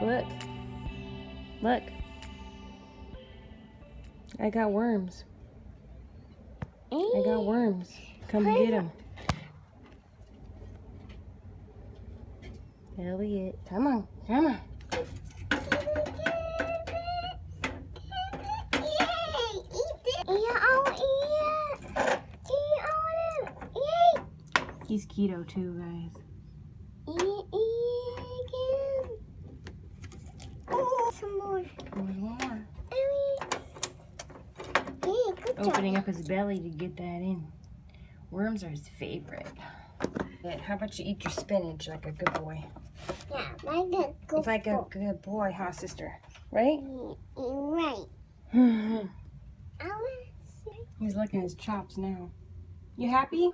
Look. Look. I got worms. I got worms. Come get them. Elliot, come on. Come on. He's keto too, guys. Some more. There's more. Good job. Opening up his belly to get that in. Worms are his favorite. How about you eat your spinach like a good boy? Yeah, like a good Like a good boy, huh, sister? Right? Right. He's licking his chops now. You happy?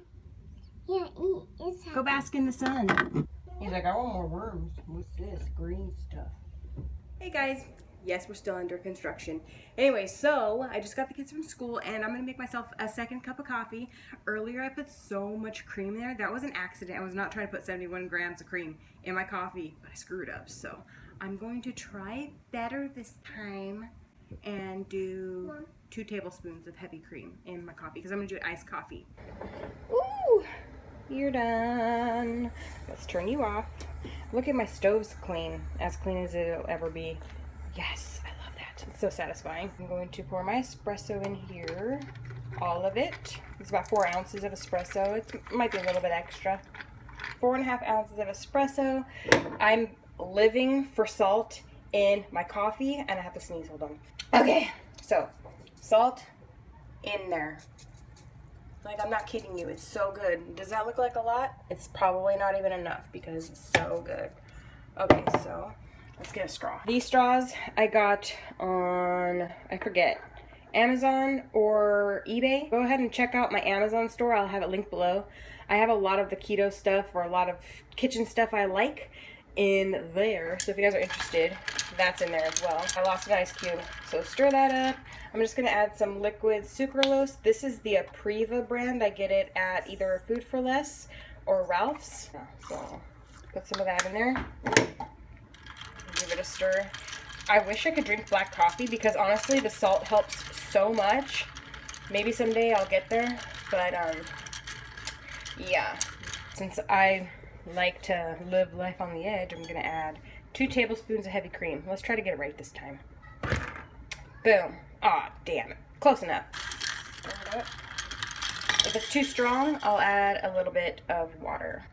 Yeah, it's Go bask in the sun. He's like, I want more worms. What's this green stuff? Hey guys. Yes, we're still under construction. Anyway, so I just got the kids from school and I'm gonna make myself a second cup of coffee. Earlier I put so much cream there. That was an accident. I was not trying to put 71 grams of cream in my coffee, but I screwed up. So I'm going to try better this time and do 2 tablespoons of heavy cream in my coffee because I'm gonna do iced coffee. Ooh, you're done. Let's turn you off. Look at my stove's clean as it'll ever be. Yes, I love that. It's so satisfying. I'm going to pour my espresso in here. All of it. It's about 4 ounces of espresso. It might be a little bit extra. 4.5 ounces of espresso. I'm living for salt in my coffee, and I have to sneeze. Hold on. Okay, so salt in there. Like, I'm not kidding you. It's so good. Does that look like a lot? It's probably not even enough because it's so good. Okay, so let's get a straw. These straws I got on, I forget, Amazon or eBay. Go ahead and check out my Amazon store. I'll have it linked below. I have a lot of the keto stuff or a lot of kitchen stuff I like in there. So if you guys are interested, that's in there as well. I lost an ice cube, so stir that up. I'm just gonna add some liquid sucralose. This is the Apriva brand. I get it at either Food for Less or Ralph's. So put some of that in there. Give it a stir. I wish I could drink black coffee because honestly the salt helps so much. Maybe someday I'll get there, but yeah. Since I like to live life on the edge, I'm gonna add 2 tablespoons of heavy cream. Let's try to get it right this time. Boom. Aw, damn it. Close enough. If it's too strong, I'll add a little bit of water.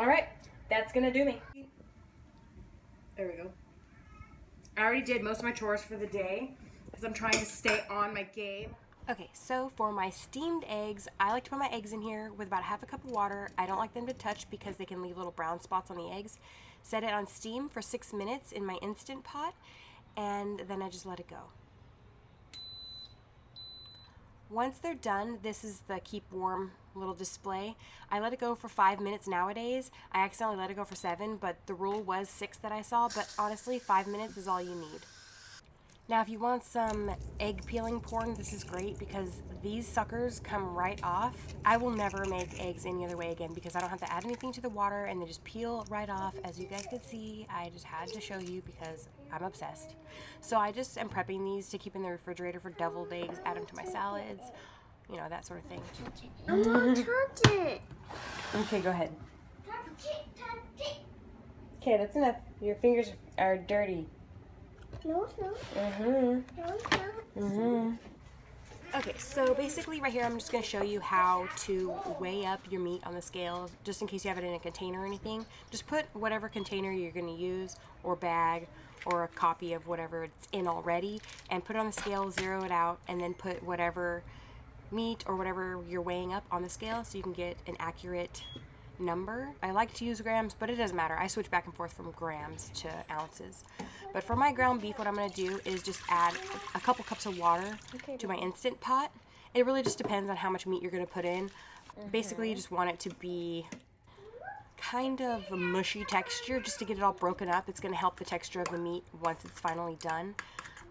Alright, that's gonna do me. There we go. I already did most of my chores for the day because I'm trying to stay on my game. Okay, so for my steamed eggs, I like to put my eggs in here with about 1/2 cup of water. I don't like them to touch because they can leave little brown spots on the eggs. Set it on steam for 6 minutes in my Instant Pot, and then I just let it go. Once they're done, this is the keep warm little display. I let it go for 5 minutes nowadays. I accidentally let it go for 7, but the rule was 6 that I saw, but honestly 5 minutes is all you need. Now if you want some egg peeling porn, this is great because these suckers come right off. I will never make eggs any other way again because I don't have to add anything to the water and they just peel right off. As you guys could see, I just had to show you because I'm obsessed. So I just am prepping these to keep in the refrigerator for deviled eggs, add them to my salads, you know, that sort of thing. I want to touch it. Okay, go ahead. Touch it. Okay, that's enough. Your fingers are dirty. No, it's not. No, it's not. Okay, so basically right here I'm just going to show you how to weigh up your meat on the scale, just in case you have it in a container or anything. Just put whatever container you're going to use, or bag, or a copy of whatever it's in already, and put it on the scale, zero it out, and then put whatever meat or whatever you're weighing up on the scale so you can get an accurate number. I like to use grams, but it doesn't matter. I switch back and forth from grams to ounces. But for my ground beef, what I'm going to do is just add a couple cups of water to my Instant Pot. It really just depends on how much meat you're going to put in. Basically, you just want it to be kind of a mushy texture just to get it all broken up. It's going to help the texture of the meat once it's finally done.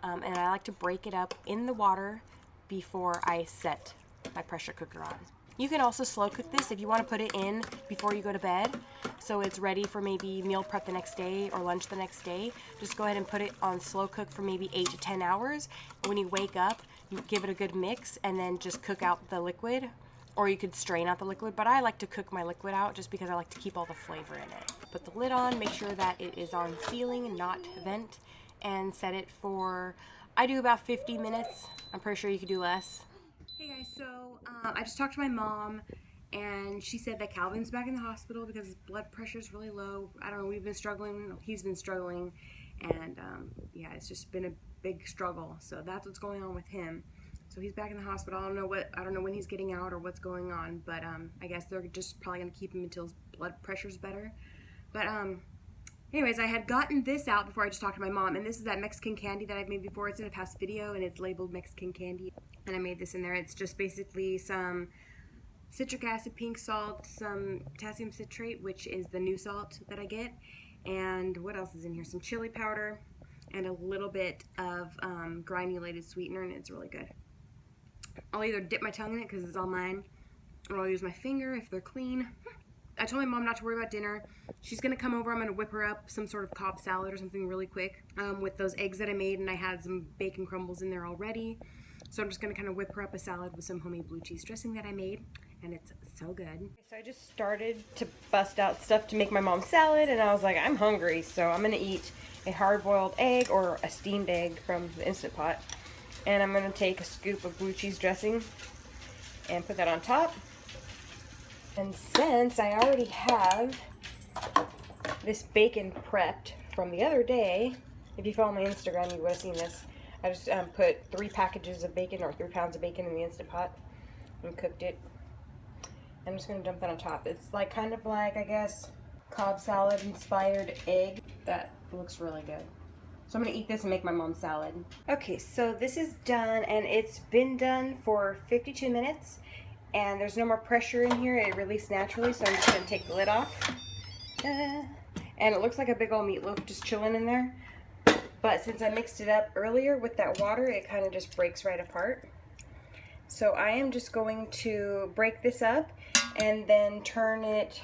And I like to break it up in the water before I set my pressure cooker on. You can also slow cook this if you want to put it in before you go to bed, so it's ready for maybe meal prep the next day or lunch the next day. Just go ahead and put it on slow cook for maybe 8 to 10 hours. When you wake up, you give it a good mix and then just cook out the liquid, or you could strain out the liquid, but I like to cook my liquid out just because I like to keep all the flavor in it. Put the lid on, make sure that it is on sealing, not vent, and set it for, I do about 50 minutes. I'm pretty sure you could do less. Hey guys, so I just talked to my mom, and she said that Calvin's back in the hospital because his blood pressure is really low. I don't know, we've been struggling, he's been struggling, and yeah, it's just been a big struggle. So that's what's going on with him. So he's back in the hospital. I don't know when he's getting out or what's going on, but I guess they're just probably gonna keep him until his blood pressure's better. But anyways, I had gotten this out before I just talked to my mom, and this is that Mexican candy that I've made before. It's in a past video, and it's labeled Mexican candy, and I made this in there. It's just basically some citric acid, pink salt, some potassium citrate, which is the new salt that I get, and what else is in here? Some chili powder, and a little bit of granulated sweetener, and it's really good. I'll either dip my tongue in it because it's all mine, or I'll use my finger if they're clean. I told my mom not to worry about dinner. She's gonna come over. I'm gonna whip her up some sort of Cobb salad or something really quick with those eggs that I made, and I had some bacon crumbles in there already. So I'm just gonna kind of whip her up a salad with some homemade blue cheese dressing that I made, and it's so good. So I just started to bust out stuff to make my mom's salad, and I was like, I'm hungry, so I'm gonna eat a hard-boiled egg or a steamed egg from the Instant Pot, and I'm gonna take a scoop of blue cheese dressing and put that on top. And since I already have this bacon prepped from the other day, if you follow my Instagram, you would have seen this. I just put 3 packages of bacon, or 3 pounds of bacon in the Instant Pot and cooked it. I'm just going to dump that on top. It's like kind of like, I guess, Cobb salad inspired egg. That looks really good. So I'm going to eat this and make my mom's salad. Okay, so this is done, and it's been done for 52 minutes. And there's no more pressure in here. It released naturally, so I'm just going to take the lid off. And it looks like a big old meatloaf just chilling in there. But since I mixed it up earlier with that water, it kind of just breaks right apart. So I am just going to break this up and then turn it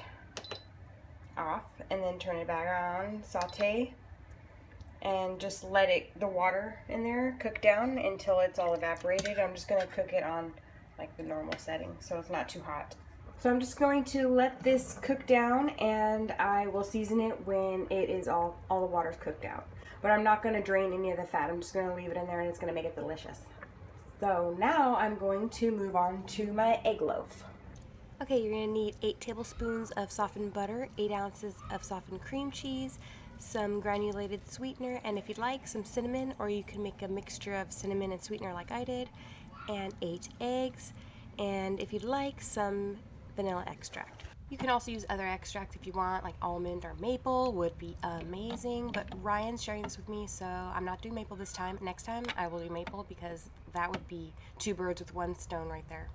off and then turn it back on, saute, and just let the water in there cook down until it's all evaporated. I'm just going to cook it on like the normal setting, so it's not too hot. So I'm just going to let this cook down, and I will season it when it is all the water's cooked out. But I'm not going to drain any of the fat. I'm just going to leave it in there, and it's going to make it delicious. So now I'm going to move on to my egg loaf. Okay, you're going to need 8 tablespoons of softened butter, 8 ounces of softened cream cheese, some granulated sweetener, and if you'd like, some cinnamon, or you can make a mixture of cinnamon and sweetener like I did, and 8 eggs, and if you'd like, some vanilla extract. You can also use other extracts if you want, like almond or maple would be amazing, but Ryan's sharing this with me, so I'm not doing maple this time. Next time I will do maple, because that would be 2 birds with 1 stone right there.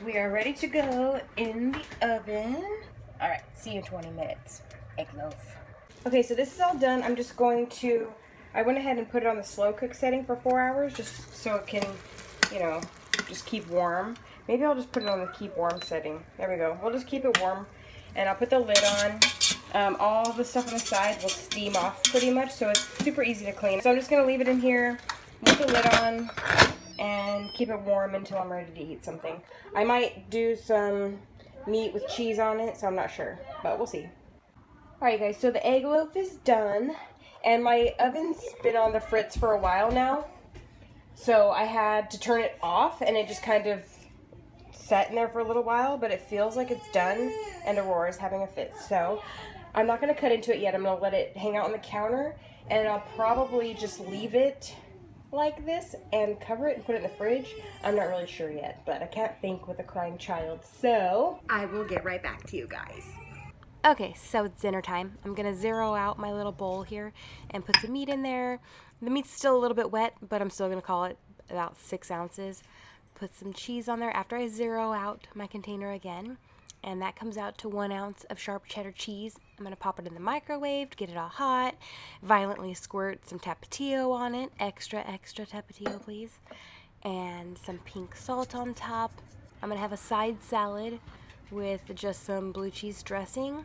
We are ready to go in the oven. All right, see you in 20 minutes. Egg loaf. Okay, so this is all done. I'm just going to, I went ahead and put it on the slow cook setting for 4 hours just so it can, you know, just keep warm. Maybe I'll just put it on the keep warm setting. There we go. We'll just keep it warm, and I'll put the lid on. All the stuff on the side will steam off pretty much, so it's super easy to clean. So I'm just going to leave it in here with the lid on and keep it warm until I'm ready to eat something. I might do some meat with cheese on it, so I'm not sure, but we'll see. Alright guys, so the egg loaf is done, and my oven's been on the fritz for a while now, so I had to turn it off, and it just kind of sat in there for a little while, but it feels like it's done, and Aurora's having a fit, so I'm not going to cut into it yet. I'm going to let it hang out on the counter, and I'll probably just leave it like this and cover it and put it in the fridge. I'm not really sure yet, but I can't think with a crying child, so I will get right back to you guys. Okay, so it's dinner time. I'm gonna zero out my little bowl here and put some meat in there. The meat's still a little bit wet, but I'm still gonna call it about 6 ounces. Put some cheese on there after I zero out my container again. And that comes out to 1 ounce of sharp cheddar cheese. I'm gonna pop it in the microwave to get it all hot. Violently squirt some tapatio on it. Extra tapatio, please. And some pink salt on top. I'm gonna have a side salad with just some blue cheese dressing.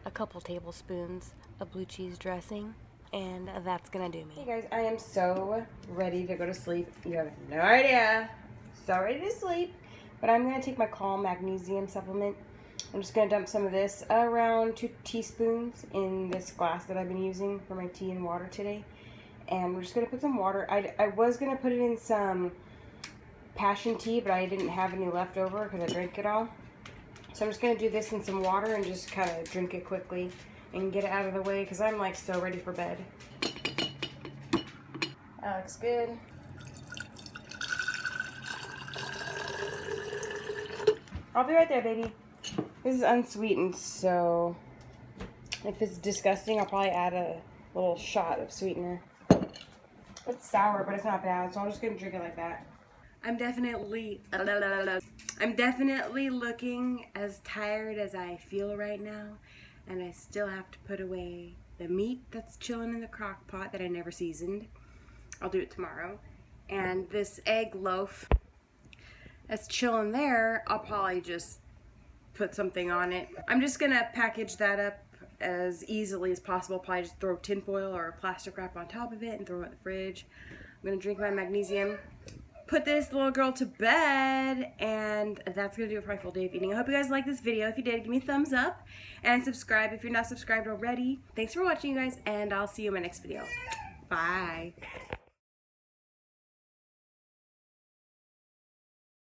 A couple tablespoons of blue cheese dressing, and that's gonna do me. Hey guys, I am so ready to go to sleep. You have no idea. So ready to sleep. But I'm gonna take my Calm magnesium supplement. I'm just gonna dump some of this, around 2 teaspoons in this glass that I've been using for my tea and water today. And we're just gonna put some water. I was gonna put it in some passion tea, but I didn't have any left over because I drank it all. So I'm just going to do this in some water and just kind of drink it quickly and get it out of the way because I'm like so ready for bed. That looks good. I'll be right there, baby. This is unsweetened, so if it's disgusting, I'll probably add a little shot of sweetener. It's sour, but it's not bad, so I'm just going to drink it like that. I'm definitely looking as tired as I feel right now, and I still have to put away the meat that's chilling in the crock pot that I never seasoned. I'll do it tomorrow. And this egg loaf that's chilling there, I'll probably just put something on it. I'm just gonna package that up as easily as possible. Probably just throw tinfoil or a plastic wrap on top of it and throw it in the fridge. I'm gonna drink my magnesium, put this little girl to bed, and that's gonna do it for my full day of eating. I hope you guys liked this video. If you did, give me a thumbs up and subscribe if you're not subscribed already. Thanks for watching, you guys, and I'll see you in my next video. Bye.